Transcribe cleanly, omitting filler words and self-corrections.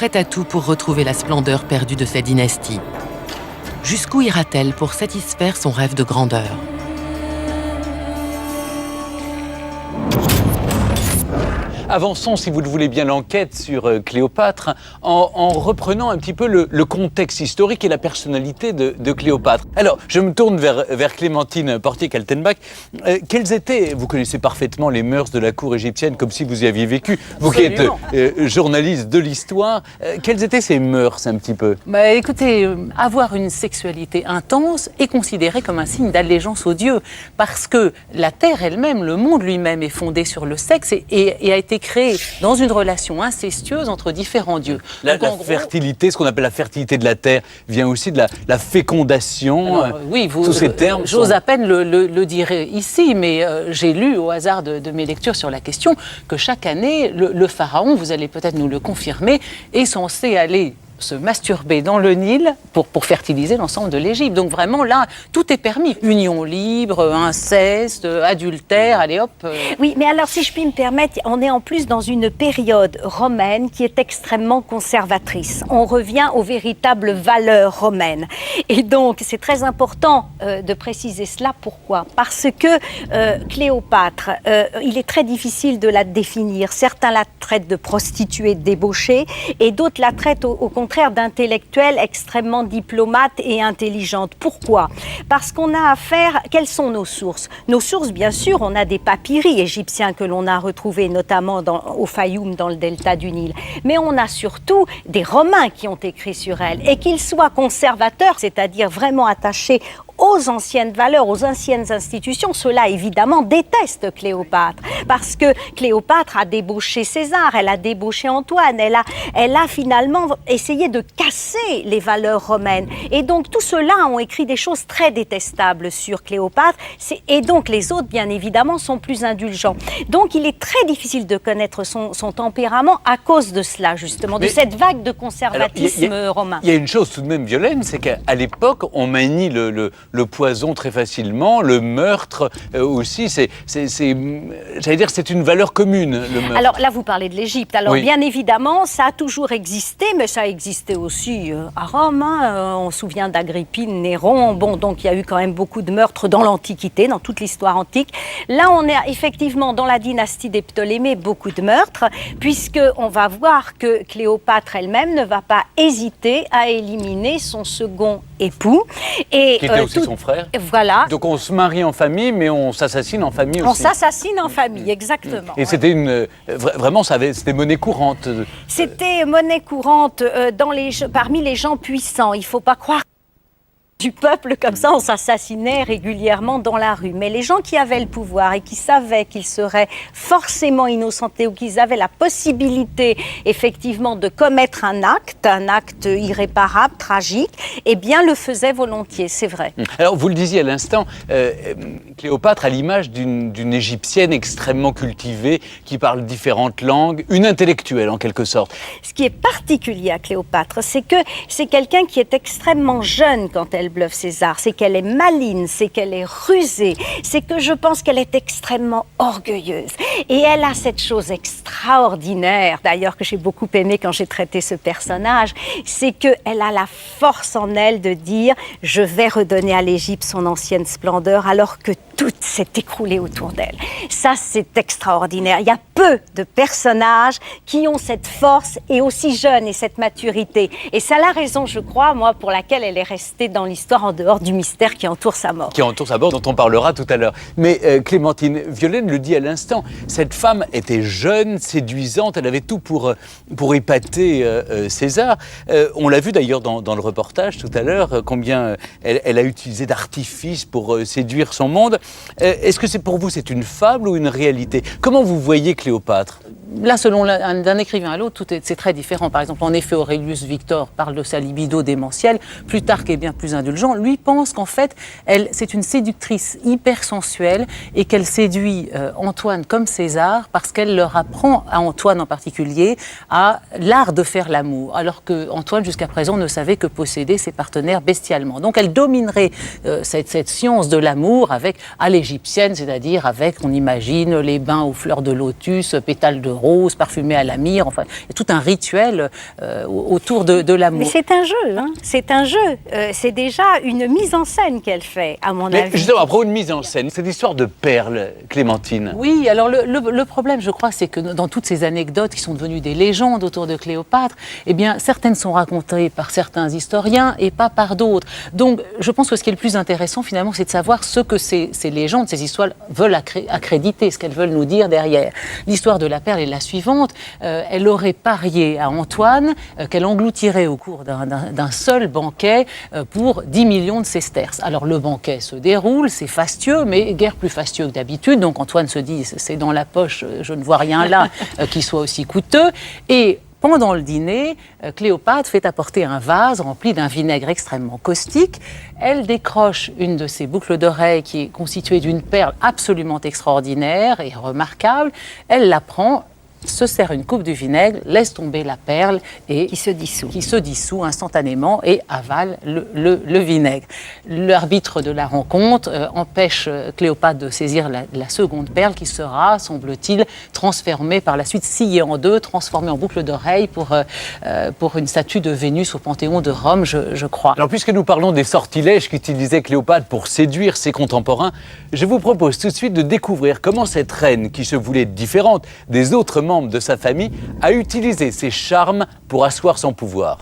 prête à tout pour retrouver la splendeur perdue de sa dynastie. Jusqu'où ira-t-elle pour satisfaire son rêve de grandeur ? Avançons, si vous le voulez bien, l'enquête sur Cléopâtre en reprenant un petit peu le contexte historique et la personnalité de Cléopâtre. Alors, je me tourne vers Clémentine Portier-Kaltenbach. Quelles étaient, vous connaissez parfaitement les mœurs de la cour égyptienne comme si vous y aviez vécu, vous Absolument. qui êtes journaliste de l'histoire, quelles étaient ces mœurs un petit peu? Écoutez, avoir une sexualité intense est considéré comme un signe d'allégeance aux dieux, parce que la terre elle-même, le monde lui-même est fondé sur le sexe et a été créé dans une relation incestueuse entre différents dieux. La fertilité, ce qu'on appelle la fertilité de la terre, vient aussi de la fécondation. Alors, oui, tous ces termes. J'ose à peine le dire ici, mais j'ai lu au hasard de mes lectures sur la question que chaque année, le pharaon, vous allez peut-être nous le confirmer, est censé aller se masturber dans le Nil pour fertiliser l'ensemble de l'Égypte. Donc vraiment là, tout est permis. Union libre, inceste, adultère, allez hop. Oui, mais alors si je puis me permettre, on est en plus dans une période romaine qui est extrêmement conservatrice. On revient aux véritables valeurs romaines. Et donc c'est très important de préciser cela. Pourquoi ? Parce que Cléopâtre, il est très difficile de la définir. Certains la traitent de prostituée, de débauchée, et d'autres la traitent au contraire d'intellectuelle extrêmement diplomate et intelligente. Pourquoi ? Parce qu'on a affaire... Quelles sont nos sources ? Nos sources, bien sûr, on a des papyri égyptiens que l'on a retrouvés, notamment au Fayoum, dans le delta du Nil. Mais on a surtout des Romains qui ont écrit sur elle. Et qu'ils soient conservateurs, c'est-à-dire vraiment attachés aux anciennes valeurs, aux anciennes institutions, ceux-là évidemment détestent Cléopâtre, parce que Cléopâtre a débauché César, elle a débauché Antoine, elle a finalement essayé de casser les valeurs romaines. Et donc tous ceux-là ont écrit des choses très détestables sur Cléopâtre, et donc les autres, bien évidemment, sont plus indulgents. Donc il est très difficile de connaître son tempérament à cause de cela, justement, de cette vague de conservatisme romain. Il y a une chose tout de même, Violaine, c'est qu'à l'époque, on manie le poison très facilement, le meurtre aussi, j'allais dire, c'est une valeur commune, le meurtre. Alors là, vous parlez de l'Égypte. Alors oui. Bien évidemment, ça a toujours existé, mais ça a existé aussi à Rome. On se souvient d'Agrippine, Néron. Bon, donc il y a eu quand même beaucoup de meurtres dans l'Antiquité, dans toute l'histoire antique. Là, on est effectivement dans la dynastie des Ptolémées, beaucoup de meurtres, puisqu'on va voir que Cléopâtre elle-même ne va pas hésiter à éliminer son second époux. Et, qui était aussi son frère. Voilà. Donc on se marie en famille, mais on s'assassine en famille aussi. On s'assassine en famille, exactement. Et c'était vraiment, c'était monnaie courante. C'était monnaie courante parmi les gens puissants. Il ne faut pas croire du peuple comme ça, on s'assassinait régulièrement dans la rue. Mais les gens qui avaient le pouvoir et qui savaient qu'ils seraient forcément innocentés ou qu'ils avaient la possibilité effectivement de commettre un acte irréparable, tragique, eh bien le faisaient volontiers, c'est vrai. Alors vous le disiez à l'instant, Cléopâtre a l'image d'une Égyptienne extrêmement cultivée, qui parle différentes langues, une intellectuelle en quelque sorte. Ce qui est particulier à Cléopâtre, c'est que c'est quelqu'un qui est extrêmement jeune quand elle bluffe César, c'est qu'elle est maligne, c'est qu'elle est rusée, c'est que je pense qu'elle est extrêmement orgueilleuse. Et elle a cette chose extraordinaire, d'ailleurs que j'ai beaucoup aimé quand j'ai traité ce personnage, c'est qu'elle a la force en elle de dire « je vais redonner à l'Égypte son ancienne splendeur » alors que tout s'est écroulé autour d'elle. Ça, c'est extraordinaire. Il y a peu de personnages qui ont cette force et aussi jeunes et cette maturité. Et c'est la raison, je crois, moi, pour laquelle elle est restée dans l'histoire en dehors du mystère qui entoure sa mort. Qui entoure sa mort, dont on parlera tout à l'heure. Mais Clémentine, Violaine le dit à l'instant, cette femme était jeune, séduisante, elle avait tout pour épater César. On l'a vu d'ailleurs dans le reportage tout à l'heure, combien elle a utilisé d'artifices pour séduire son monde. Est-ce que pour vous c'est une fable ou une réalité ? Comment vous voyez Cléopâtre ? Là, selon d'un écrivain à l'autre, c'est très différent. Par exemple, en effet, Aurelius Victor parle de sa libido démentielle. Plutarque est bien plus indulgent. Lui pense qu'en fait, c'est une séductrice hyper sensuelle et qu'elle séduit Antoine comme César parce qu'elle leur apprend, à Antoine en particulier, à l'art de faire l'amour. Alors que Antoine, jusqu'à présent, ne savait que posséder ses partenaires bestialement. Donc, elle dominerait cette science de l'amour à l'égyptienne, c'est-à-dire avec, on imagine, les bains aux fleurs de lotus, pétales de roses parfumées à la myrrhe. Enfin, il y a tout un rituel autour de l'amour. Mais c'est un jeu, hein. C'est un jeu. C'est déjà une mise en scène qu'elle fait, à mon Mais avis. justement, à propos de mise en scène, cette histoire de perles, Clémentine. Oui, alors le problème, je crois, c'est que dans toutes ces anecdotes qui sont devenues des légendes autour de Cléopâtre, eh bien, certaines sont racontées par certains historiens et pas par d'autres. Donc, je pense que ce qui est le plus intéressant, finalement, c'est de savoir ce que ces légendes, ces histoires veulent accréditer, ce qu'elles veulent nous dire derrière. L'histoire de la perle est la suivante. Elle aurait parié à Antoine qu'elle engloutirait au cours d'un seul banquet pour 10 millions de sesterces. Alors, le banquet se déroule, c'est fastueux, mais guère plus fastueux que d'habitude. Donc, Antoine se dit, c'est dans la poche, je ne vois rien là qui soit aussi coûteux. Et pendant le dîner, Cléopâtre fait apporter un vase rempli d'un vinaigre extrêmement caustique. Elle décroche une de ses boucles d'oreilles qui est constituée d'une perle absolument extraordinaire et remarquable. Elle la prend, se sert une coupe de vinaigre, laisse tomber la perle et Qui se dissout. qui se dissout instantanément et avale le vinaigre. L'arbitre de la rencontre empêche Cléopâtre de saisir la seconde perle qui sera, semble-t-il, transformée par la suite, sciée en deux, transformée en boucle d'oreille pour une statue de Vénus au Panthéon de Rome, je crois. Alors, puisque nous parlons des sortilèges qu'utilisait Cléopâtre pour séduire ses contemporains, je vous propose tout de suite de découvrir comment cette reine, qui se voulait différente des autres membres de sa famille, a utilisé ses charmes pour asseoir son pouvoir.